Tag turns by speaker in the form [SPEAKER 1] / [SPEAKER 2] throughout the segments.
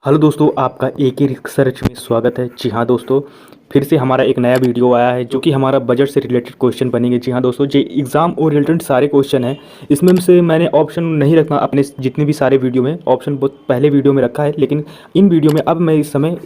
[SPEAKER 1] Hello दोस्तों, आपका एक ही रिसर्च में स्वागत है। जी हाँ दोस्तों, फिर से हमारा एक नया वीडियो आया है जो कि हमारा बजट से रिलेटेड क्वेश्चन बनेंगे। जी हाँ दोस्तों, जो एग्ज़ाम ओरिएंटेड सारे क्वेश्चन हैं, इसमें से मैंने ऑप्शन नहीं रखा अपने जितने भी सारे वीडियो में। ऑप्शन बहुत पहले वीडियो में रखा है, लेकिन इन वीडियो में अब मैं इस समय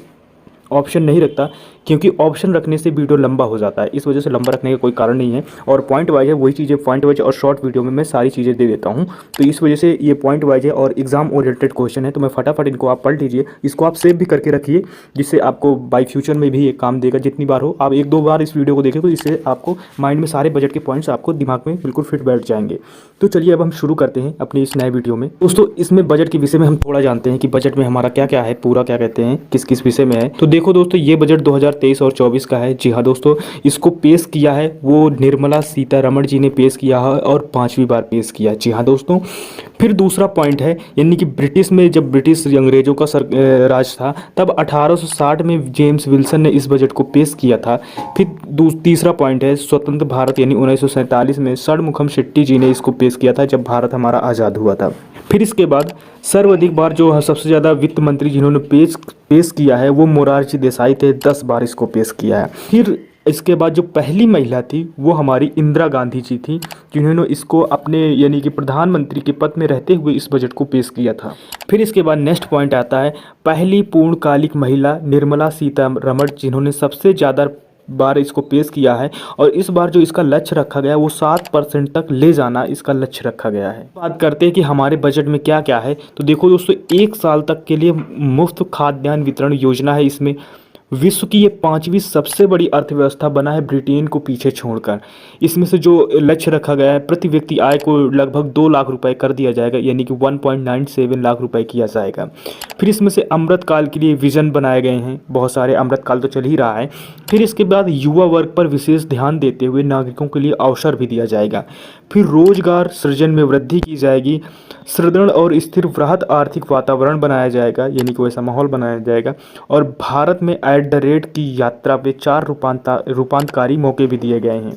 [SPEAKER 1] ऑप्शन नहीं रखता, क्योंकि ऑप्शन रखने से वीडियो लंबा हो जाता है। इस वजह से लंबा रखने का कोई कारण नहीं है। और पॉइंट वाइज है, वही चीज़ें पॉइंट वाइज और शॉर्ट वीडियो में मैं सारी चीज़ें दे देता हूँ। तो इस वजह से ये पॉइंट वाइज है और एग्जाम ओरिएंटेड क्वेश्चन है, तो मैं फटाफट इनको आप पढ़ लीजिए। इसको आप सेव भी करके रखिए, जिससे आपको बाई फ्यूचर में भी ये काम देगा। जितनी बार हो आप एक दो बार इस वीडियो को देखें, तो इससे आपको माइंड में सारे बजट के पॉइंट्स आपको दिमाग में बिल्कुल फिट बैठ जाएंगे। तो चलिए अब हम शुरू करते हैं अपने इस नए वीडियो में। दोस्तों, इसमें बजट के विषय में हम थोड़ा जानते हैं कि बजट में हमारा क्या क्या है, पूरा क्या कहते हैं, किस किस विषय में है। तो देखो दोस्तों, ये बजट 2023 और 24 का है। जी हाँ दोस्तों, इसको पेश किया है वो निर्मला सीतारमण जी ने पेश किया है और 5वीं बार पेश किया। जी हाँ दोस्तों, फिर दूसरा पॉइंट है, यानी कि ब्रिटिश में जब ब्रिटिश अंग्रेजों का राज था, तब 1860 में जेम्स विल्सन ने इस बजट को पेश किया था। फिर तीसरा पॉइंट है, स्वतंत्र भारत यानी 1947 में षणमुखम शेट्टी जी ने इसको पेश किया था, जब भारत हमारा आज़ाद हुआ था। फिर इसके बाद सर्वाधिक बार जो सबसे ज़्यादा वित्त मंत्री जिन्होंने पेश किया है वो मोरारजी देसाई थे, 10 बार इसको पेश किया है। फिर इसके बाद जो पहली महिला थी वो हमारी इंदिरा गांधी जी थी, जिन्होंने इसको अपने यानी कि प्रधानमंत्री के पद में रहते हुए इस बजट को पेश किया था। फिर इसके बाद नेक्स्ट पॉइंट आता है, पहली पूर्णकालिक महिला निर्मला सीतारमण, जिन्होंने सबसे ज़्यादा बार इसको पेश किया है। और इस बार जो इसका लक्ष्य रखा गया है वो 7% तक ले जाना इसका लक्ष्य रखा गया है। बात करते हैं कि हमारे बजट में क्या क्या है। तो देखो दोस्तों, 1 साल तक के लिए मुफ्त खाद्यान्न वितरण योजना है। इसमें विश्व की ये 5वीं सबसे बड़ी अर्थव्यवस्था बना है, ब्रिटेन को पीछे छोड़कर। इसमें से जो लक्ष्य रखा गया है, प्रति व्यक्ति आय को लगभग 2 लाख रुपए कर दिया जाएगा, यानी कि 1.97 लाख रुपए किया जाएगा। फिर इसमें से अमृतकाल के लिए विजन बनाए गए हैं, बहुत सारे अमृतकाल तो चल ही रहा है। फिर इसके बाद युवा वर्ग पर विशेष ध्यान देते हुए नागरिकों के लिए अवसर भी दिया जाएगा। फिर रोजगार सृजन में वृद्धि की जाएगी, सुदृढ़ और स्थिर वृहद आर्थिक वातावरण बनाया जाएगा, यानी कि वैसा माहौल बनाया जाएगा। और भारत में एट द रेट की यात्रा पे 4 रूपांतकारी मौके भी दिए गए हैं।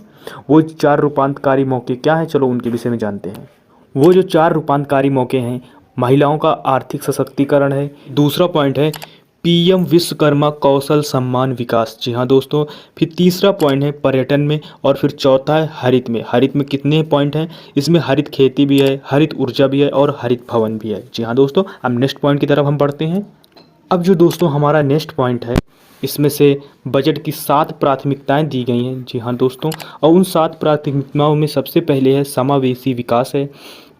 [SPEAKER 1] वो 4 रूपांतकारी मौके क्या हैं, चलो उनके विषय में जानते हैं। वो जो 4 रूपांतकारी मौके हैं, महिलाओं का आर्थिक सशक्तिकरण है। दूसरा पॉइंट है पीएम विश्वकर्मा कौशल सम्मान विकास। जी हाँ दोस्तों, फिर तीसरा पॉइंट है पर्यटन में। और फिर चौथा है हरित में। हरित में कितने पॉइंट हैं, इसमें हरित खेती भी है, हरित ऊर्जा भी है और हरित भवन भी है। जी हाँ दोस्तों, अब नेक्स्ट पॉइंट की तरफ हम बढ़ते हैं। अब जो दोस्तों हमारा नेक्स्ट पॉइंट है, इसमें से बजट की 7 प्राथमिकताएं दी गई हैं। जी हाँ दोस्तों, और उन 7 प्राथमिकताओं में सबसे पहले है समावेशी विकास है।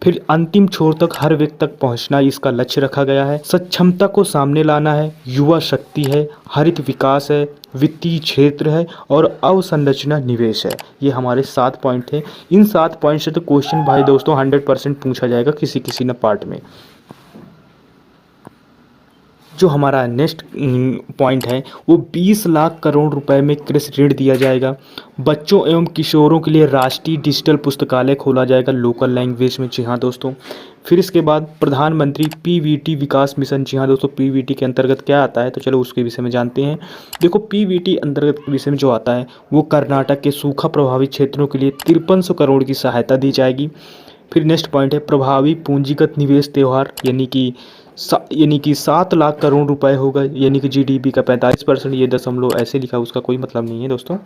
[SPEAKER 1] फिर अंतिम छोर तक हर व्यक्ति तक पहुंचना इसका लक्ष्य रखा गया है। सक्षमता को सामने लाना है, युवा शक्ति है, हरित विकास है, वित्तीय क्षेत्र है और अवसंरचना निवेश है। ये हमारे 7 पॉइंट थे। इन 7 पॉइंट से तो क्वेश्चन भाई दोस्तों 100% पूछा जाएगा किसी किसी न पार्ट में। जो हमारा नेक्स्ट पॉइंट है वो 20 लाख करोड़ रुपए में कृषि ऋण दिया जाएगा। बच्चों एवं किशोरों के लिए राष्ट्रीय डिजिटल पुस्तकालय खोला जाएगा लोकल लैंग्वेज में। जी हाँ दोस्तों, फिर इसके बाद प्रधानमंत्री पीवीटी विकास मिशन। जी हाँ दोस्तों, पीवीटी के अंतर्गत क्या आता है, तो चलो उसके विषय में जानते हैं। देखो, पीवीटी अंतर्गत के विषय में जो आता है वो कर्नाटक के सूखा प्रभावित क्षेत्रों के लिए 5300 करोड़ की सहायता दी जाएगी। फिर नेक्स्ट पॉइंट है प्रभावी पूंजीगत निवेश त्यौहार, यानी कि 7 लाख करोड़ रुपए होगा, यानी कि जीडीपी का 45%। ये दशमलव ऐसे लिखा, उसका कोई मतलब नहीं है दोस्तों,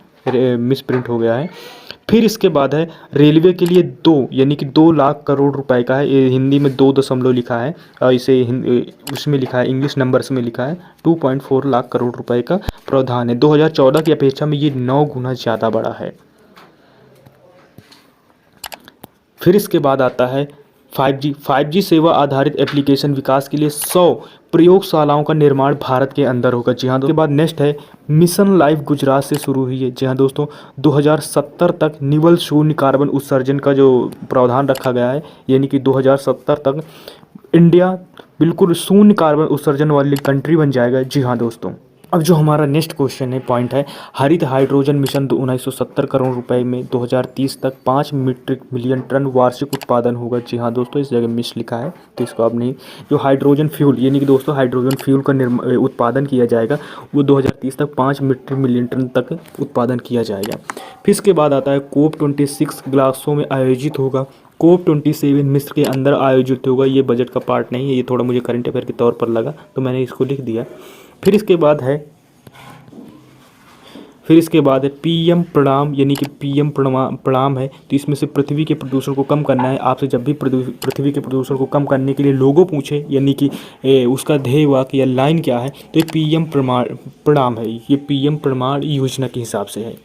[SPEAKER 1] मिस प्रिंट हो गया है। फिर इसके बाद है रेलवे के लिए 2, यानी कि 2 लाख करोड़ रुपए का है। ये हिंदी में 2 दशमलव लिखा है और इसे उसमें लिखा है, इंग्लिश नंबर्स में लिखा है 2.4 लाख करोड़ रुपए का प्रावधान है। 2014 की अपेक्षा में ये 9 गुना ज़्यादा बड़ा है। फिर इसके बाद आता है 5G सेवा आधारित एप्लीकेशन विकास के लिए 100 प्रयोगशालाओं का निर्माण भारत के अंदर होगा। जी हाँ, उसके बाद नेक्स्ट है मिशन लाइफ गुजरात से शुरू हुई है। जी हाँ दोस्तों, 2070 तक निवल शून्य कार्बन उत्सर्जन का जो प्रावधान रखा गया है, यानी कि 2070 तक इंडिया बिल्कुल शून्य कार्बन उत्सर्जन वाली कंट्री बन जाएगा। जी हाँ दोस्तों, अब जो हमारा नेक्स्ट क्वेश्चन है, पॉइंट है हरित हाइड्रोजन मिशन 1970 करोड़ रुपए में 2030 तक 5 मीट्रिक मिलियन टन वार्षिक उत्पादन होगा। जी हाँ दोस्तों, इस जगह मिस लिखा है तो इसको अब नहीं। जो हाइड्रोजन फ्यूल, यानी कि दोस्तों हाइड्रोजन फ्यूल का उत्पादन किया जाएगा वो 2030 तक 5 मीट्रिक मिलियन टन तक उत्पादन किया जाएगा। फिर इसके बाद आता है COP26 ग्लासगो में आयोजित होगा। COP27 मिस्र के अंदर आयोजित होगा। ये बजट का पार्ट नहीं है, ये थोड़ा मुझे करंट अफेयर के तौर पर लगा तो मैंने इसको लिख दिया। फिर इसके बाद है पीएम प्रणाम, यानी कि पीएम प्रणाम है। तो इसमें से पृथ्वी के प्रदूषण को कम करना है। आपसे जब भी पृथ्वी के प्रदूषण को कम करने के लिए लोगों पूछे, यानी कि उसका ध्येय वाक्य या लाइन क्या है, तो ये पीएम प्रणाम है। ये पीएम प्रमाण योजना के हिसाब से है।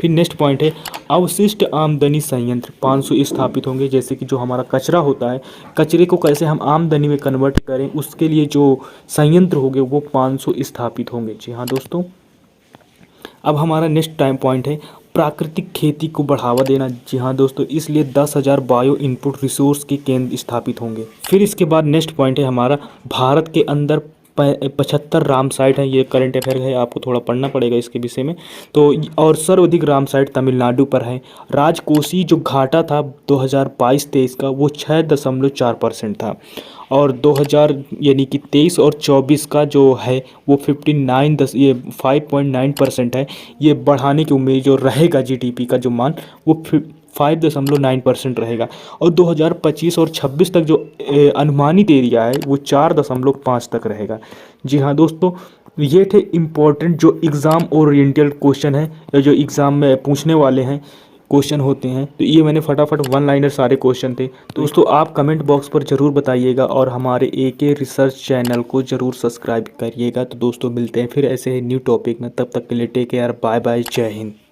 [SPEAKER 1] फिर नेक्स्ट पॉइंट है अवशिष्ट आमदनी संयंत्र 500 स्थापित होंगे। जैसे कि जो हमारा कचरा होता है, कचरे को कैसे हम आमदनी में कन्वर्ट करें, उसके लिए जो संयंत्र होंगे वो 500 स्थापित होंगे। जी हाँ दोस्तों। अब हमारा नेक्स्ट टाइम पॉइंट है प्राकृतिक खेती को बढ़ावा देना। जी हाँ दोस्तों, इसलिए 10,000 बायो इनपुट रिसोर्स के केंद्र स्थापित होंगे। फिर इसके बाद नेक्स्ट पॉइंट है हमारा भारत के अंदर 75 राम साइट हैं। ये करंट अफेयर है, आपको थोड़ा पढ़ना पड़ेगा इसके विषय में। तो और सर्वाधिक राम साइट तमिलनाडु पर है। राजकोषीय जो घाटा था 2022-23 का वो 6.4% था, और 2000 यानी कि 23 और 24 का जो है वो 5.9% है। ये बढ़ाने की उम्मीद जो रहेगा, जीडीपी का जो मान वो 5.9% रहेगा। और 2025 और 26 तक जो अनुमानित एरिया है वो 4.5 तक रहेगा। जी हाँ दोस्तों, ये थे इम्पोर्टेंट जो एग्ज़ाम ओरिएंटेड क्वेश्चन है, या जो एग्ज़ाम में पूछने वाले हैं क्वेश्चन होते हैं। तो ये मैंने फटाफट वन लाइनर सारे क्वेश्चन थे। तो दोस्तों आप कमेंट बॉक्स पर ज़रूर बताइएगा और हमारे AK रिसर्च चैनल को ज़रूर सब्सक्राइब करिएगा। तो दोस्तों मिलते हैं फिर ऐसे ही न्यू टॉपिक में, तब तक के लिए टेक केयर, बाय बाय, जय हिंद।